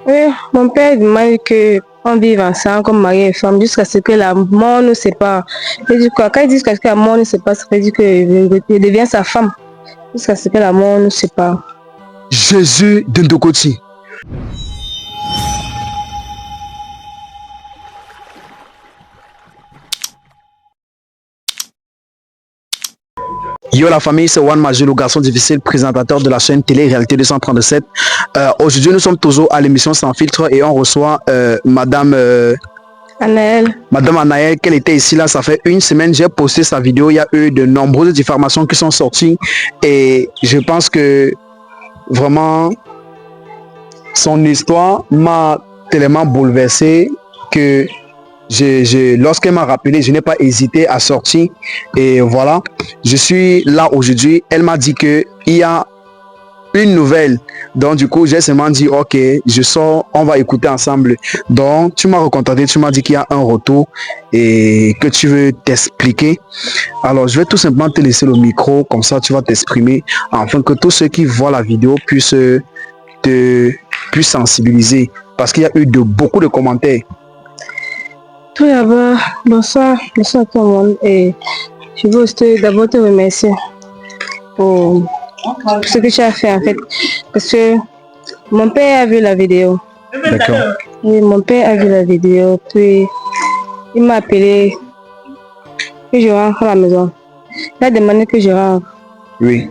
Oui, mon père demande qu'on vive ensemble comme mari et femme jusqu'à ce que la mort nous sépare. Et du coup, quand il dit jusqu'à ce que la mort nous sépare, ça veut dire que je deviens sa femme. Jusqu'à ce que la mort nous sépare. Jésus de Ndokoti. Yo la famille, c'est Juan Major, le garçon difficile, présentateur de la chaîne télé Réalité 237. Aujourd'hui, nous sommes toujours à l'émission Sans Filtre et on reçoit Madame Anaëlle, qu'elle était ici là, ça fait une semaine, j'ai posté sa vidéo, il y a eu de nombreuses diffamations qui sont sorties et je pense que vraiment son histoire m'a tellement bouleversé que lorsqu'elle m'a rappelé, je n'ai pas hésité à sortir et voilà, je suis là aujourd'hui. Elle m'a dit que il y a une nouvelle, donc du coup j'ai seulement dit ok, je sors, on va écouter ensemble. Donc tu m'as recontacté, tu m'as dit qu'il y a un retour et que tu veux t'expliquer. Alors je vais tout simplement te laisser le micro, comme ça tu vas t'exprimer afin que tous ceux qui voient la vidéo puissent sensibiliser parce qu'il y a eu beaucoup de commentaires. Tout d'abord, bonsoir à tout le monde et je veux aussi d'abord te remercier pour ce que tu as fait en fait. Parce que mon père a vu la vidéo. D'accord. Oui, mon père a vu la vidéo, puis il m'a appelé que je rentre à la maison. Il a demandé que je rentre. Oui.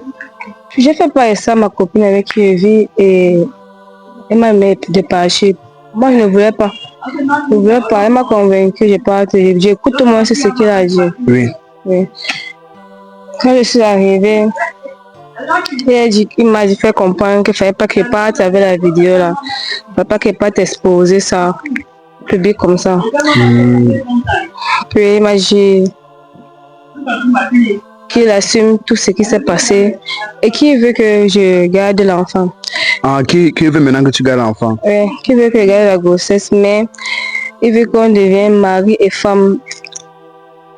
Puis j'ai fait part de ça à ma copine avec qui je vis et elle m'a mis de partir. Moi je ne voulais pas. Je ne voulais pas. Elle m'a convaincu, je parte. J'écoute tout le monde, c'est ce qu'il a dit. Oui. Oui. Quand je suis arrivée, il m'a dit, fait comprendre qu'il ne fallait pas que je parte avec la vidéo là. Il ne fallait pas que je parte exposer ça public comme ça. Puis il m'a dit qu'il assume tout ce qui s'est passé et qu'il veut que je garde l'enfant. Ah, qui veut maintenant que tu gardes l'enfant? Oui, qui veut que je garde la grossesse, mais il veut qu'on devienne mari et femme.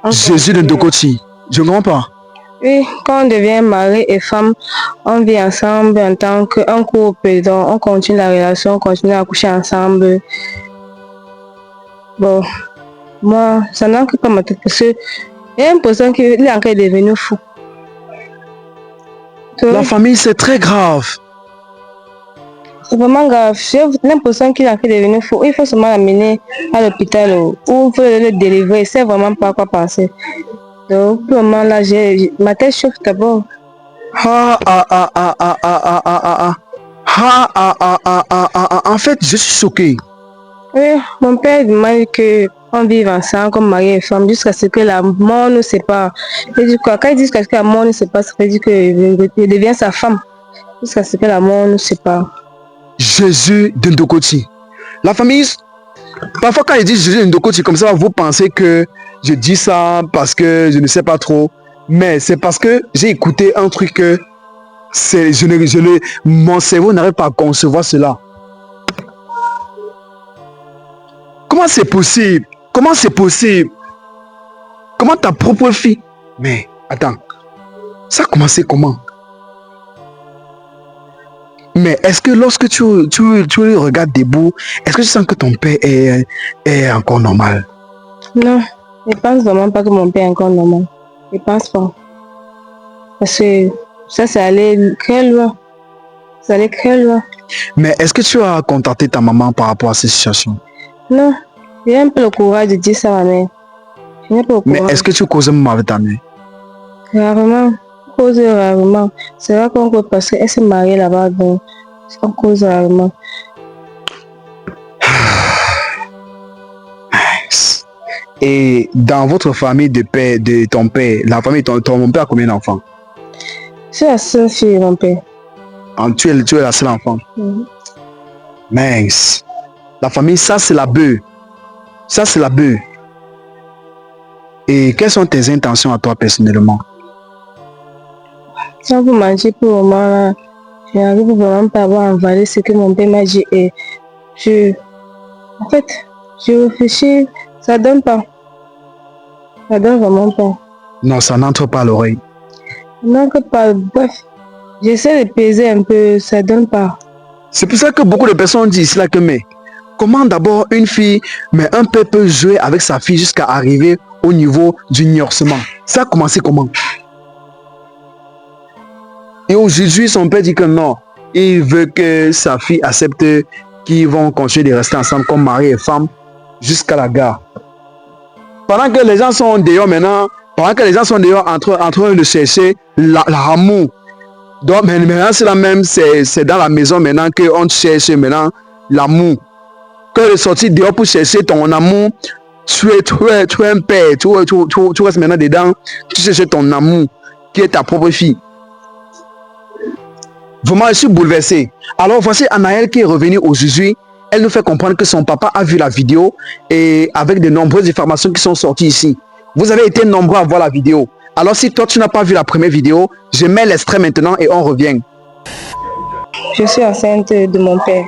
Jésus de Ndokoti, je ne comprends pas. Oui, quand on devient mari et femme, on vit ensemble en tant qu'un couple, donc on continue la relation, on continue à coucher ensemble. Bon, moi, ça n'entre pas ma tête parce que il y a l'impression qu'il est encore devenu fou. La famille, c'est très grave. C'est vraiment grave. J'ai l'impression qu'il est encore devenu fou. Il faut seulement l'amener à l'hôpital ou il faut le délivrer. C'est vraiment pas quoi penser. Donc, pour le moment là, ma tête chauffe d'abord. En fait, je suis choqué. Oui, mon père demande qu'on vive ensemble comme mari et femme jusqu'à ce que la mort nous sépare. Et du coup, quand il dit jusqu'à ce que la mort nous sépare, ça veut dire que je deviens sa femme. Jusqu'à ce que la mort nous sépare. Jésus de Ndokoti. La famille, parfois quand il dit Jésus de Ndokoti comme ça, vous pensez que je dis ça parce que je ne sais pas trop. Mais c'est parce que j'ai écouté un truc que mon cerveau n'arrive pas à concevoir cela. Comment c'est possible? Comment c'est possible? Comment ta propre fille? Mais attends, ça a commencé comment? Mais est-ce que lorsque tu le regardes debout, est-ce que tu sens que ton père est encore normal? Non, je pense vraiment pas que mon père est encore normal. Je pense pas. Parce que ça, c'est allé très loin. Ça allait très loin. Mais est-ce que tu as contacté ta maman par rapport à cette situation? Non, j'ai un peu le courage de dire ça à ma mère. Mais est-ce que tu causes même avec ta mère? Rarement. On cause rarement. C'est vrai qu'on peut parce qu'elle s'est mariée là-bas, donc on cause rarement. Et dans votre famille de ton père, la famille de ton père a combien d'enfants? Je suis la seule fille de mon père. Tu es la seule enfant? Mince. La famille, ça c'est la bœuf. Ça c'est la bœuf. Et quelles sont tes intentions à toi personnellement? Sans vous mentir pour le moment là, je n'arrive vraiment pas à avoir envalé ce que mon père m'a dit et en fait, je réfléchis, ça donne pas. Ça donne vraiment pas. Non, ça n'entre pas à l'oreille. Non, que pas, bref, j'essaie de peser un peu, ça donne pas. C'est pour ça que beaucoup de personnes disent là que mais comment d'abord une fille, mais un père peut jouer avec sa fille jusqu'à arriver au niveau du gnorsement. Ça a commencé comment? Et aujourd'hui, son père dit que non, il veut que sa fille accepte qu'ils vont continuer de rester ensemble comme mari et femme jusqu'à la gare. Pendant que les gens sont dehors maintenant, pendant que les gens sont dehors en train de chercher l'amour. Donc maintenant, c'est la même, c'est dans la maison maintenant qu'on cherche maintenant l'amour. Que de sortir dehors pour chercher ton amour, tu es un père, tu restes maintenant dedans, tu cherches ton amour, qui est ta propre fille. Vraiment, je suis bouleversé. Alors voici Anaël qui est revenue aujourd'hui. Elle nous fait comprendre que son papa a vu la vidéo et avec de nombreuses informations qui sont sorties ici. Vous avez été nombreux à voir la vidéo. Alors si toi tu n'as pas vu la première vidéo, je mets l'extrait maintenant et on revient. Je suis enceinte de mon père.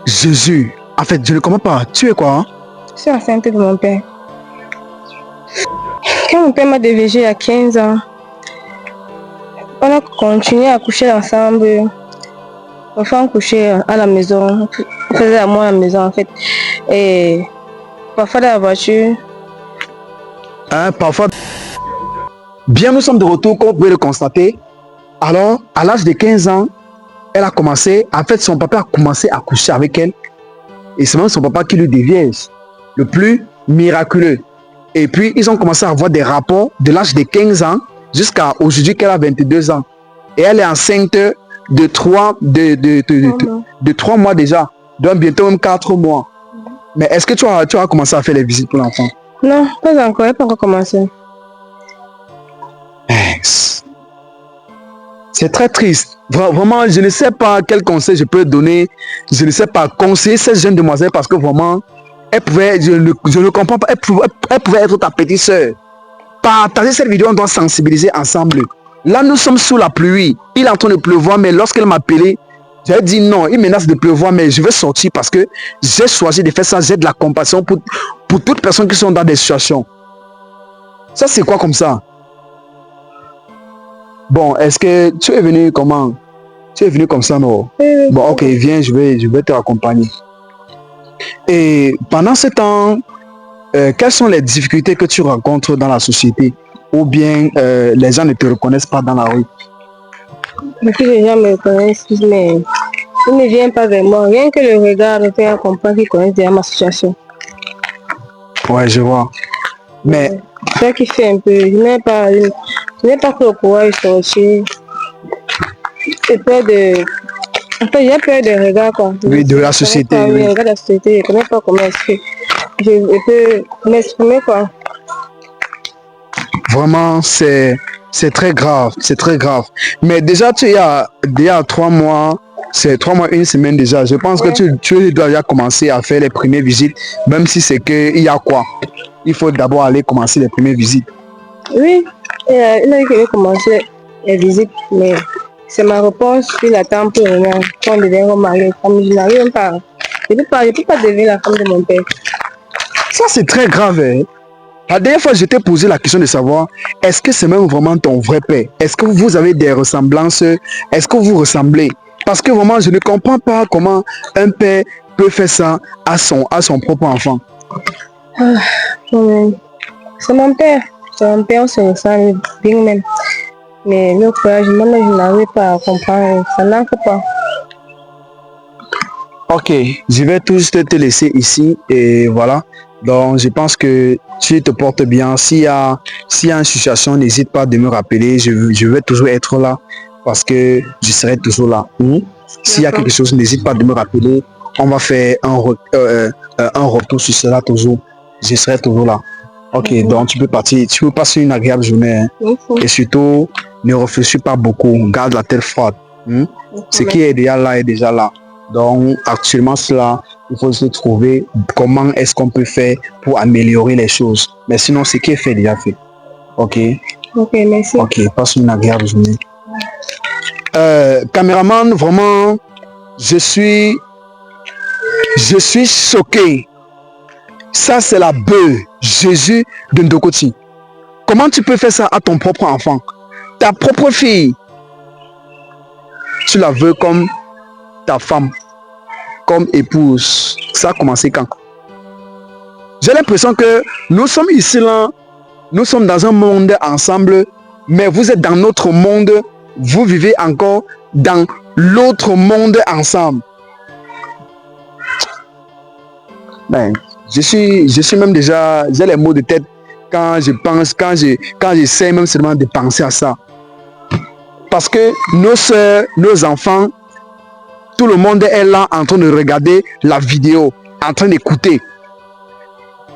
Jésus, en fait je ne comprends pas. Tu es quoi hein? Je suis enceinte de mon père. Quand mon père m'a dévégé à 15 ans, on a continué à coucher ensemble. Enfin, on couchait à la maison. On faisait à moi à la maison en fait. Et parfois dans la voiture. Hein, parfois. Bien, nous sommes de retour, comme vous pouvez le constater. Alors, à l'âge de 15 ans, elle a commencé, en fait, son papa a commencé à coucher avec elle. Et c'est même son papa qui lui dévierge. Le plus miraculeux. Et puis, ils ont commencé à avoir des rapports de l'âge de 15 ans jusqu'à aujourd'hui qu'elle a 22 ans. Et elle est enceinte de 3 mois déjà. Donc, bientôt même 4 mois. Mais est-ce que tu as commencé à faire les visites pour l'enfant? Non, pas encore, elle n'a pas encore commencé. C'est très triste. Vraiment, je ne sais pas quel conseil je peux donner. Je ne sais pas conseiller cette jeune demoiselle parce que vraiment, elle pouvait, je ne comprends pas, elle pouvait être ta petite soeur. Partager cette vidéo, on doit sensibiliser ensemble. Là, nous sommes sous la pluie. Il est en train de pleuvoir, mais lorsqu'elle m'a appelé, j'ai dit non, il menace de pleuvoir, mais je vais sortir parce que j'ai choisi de faire ça. J'ai de la compassion pour toutes personnes qui sont dans des situations. Ça, c'est quoi comme ça? Bon, est-ce que tu es venu comment? Tu es venu comme ça, non? Bon, ok, viens, je vais te accompagner. Et pendant ce temps, quelles sont les difficultés que tu rencontres dans la société? Ou bien les gens ne te reconnaissent pas dans la rue? Les gens me reconnaissent, mais ils ne viennent pas vers moi. Rien que le regard me fait comprendre qu'ils connaissent déjà ma situation. Ouais, je vois. Mais... c'est ça qui fait un peu. Je n'ai pas que le courage de sortir. J'ai peur de... En fait, j'ai peur des regards, quoi. Oui, de la société. Oui, oui. les regards de la société, je ne connais pas comment je peux m'exprimer, quoi. Vraiment, c'est très grave, c'est très grave. Mais déjà, tu as 3 mois, c'est 3 mois, 1 semaine déjà. Je pense que tu dois déjà commencer à faire les premières visites, même si c'est que, il y a quoi? Il faut d'abord aller commencer les premières visites. Oui, il a dit qu'il allait commencer les visites, mais c'est ma réponse, il attend pour rien. Quand on devient marié, comme je n'arrive pas, je ne peux pas devenir la femme de mon père. Ça, c'est très grave, hein? La dernière fois, je t'ai posé la question de savoir, est-ce que c'est même vraiment ton vrai père? Est-ce que vous avez des ressemblances? Est-ce que vous ressemblez? Parce que vraiment, je ne comprends pas comment un père peut faire ça à son propre enfant. C'est mon père. C'est mon père, on se ressemble bien même. Mais le courage, moi, je n'arrive pas à comprendre. Ça n'entre pas. Ok, je vais tout juste te laisser ici et voilà. Donc, je pense que tu te portes bien. S'il y a une situation, n'hésite pas de me rappeler. Je vais toujours être là parce que je serai toujours là. S'il y a quelque chose, n'hésite pas de me rappeler. On va faire un retour sur cela toujours. Je serai toujours là. Ok, donc tu peux partir. Tu peux passer une agréable journée. Et surtout, ne réfléchis pas beaucoup. Garde la tête froide. Ce qui est déjà là est déjà là. Donc, actuellement, cela, il faut se trouver comment est-ce qu'on peut faire pour améliorer les choses. Mais sinon, ce qui est fait, déjà fait. Ok? Ok, merci. Ok, passe une agréable journée. Caméraman, vraiment, je suis choqué. Ça, c'est la beuh, Jésus de Ndokoti. Comment tu peux faire ça à ton propre enfant? Ta propre fille. Tu la veux comme ta femme comme épouse, ça a commencé quand? J'ai l'impression que nous sommes ici là, nous sommes dans un monde ensemble, mais vous êtes dans notre monde, vous vivez encore dans l'autre monde ensemble. Ben, je suis même déjà, j'ai les mots de tête quand je pense, quand j'essaie même seulement de penser à ça. Parce que nos soeurs, nos enfants, tout le monde est là en train de regarder la vidéo, en train d'écouter.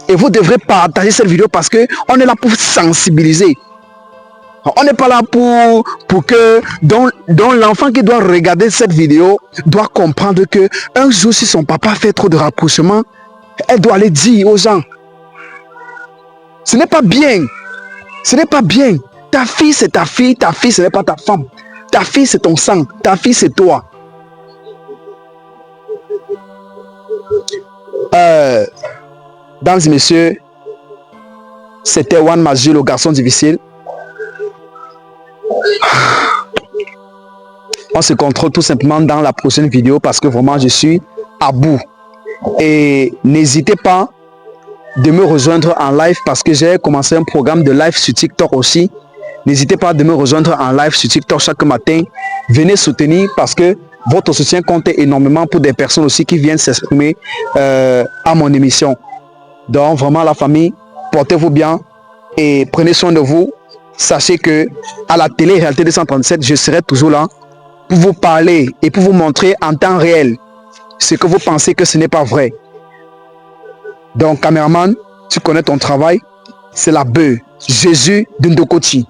Et vous devrez partager cette vidéo parce qu'on est là pour sensibiliser. On n'est pas là pour que donc l'enfant qui doit regarder cette vidéo doit comprendre que un jour si son papa fait trop de rapprochement, elle doit aller dire aux gens. Ce n'est pas bien. Ce n'est pas bien. Ta fille c'est ta fille ce n'est pas ta femme. Ta fille c'est ton sang, ta fille c'est toi. Mesdames et messieurs, c'était One Majid, le garçon difficile. On se contrôle tout simplement dans la prochaine vidéo parce que vraiment je suis à bout. Et n'hésitez pas de me rejoindre en live parce que j'ai commencé un programme de live sur TikTok aussi. N'hésitez pas de me rejoindre en live sur TikTok chaque matin. Venez soutenir parce que votre soutien compte énormément pour des personnes aussi qui viennent s'exprimer à mon émission. Donc vraiment la famille, portez-vous bien et prenez soin de vous. Sachez que à la télé Réalité 237, je serai toujours là pour vous parler et pour vous montrer en temps réel ce que vous pensez que ce n'est pas vrai. Donc caméraman, tu connais ton travail, c'est la bœuf. Jésus de Ndokoti.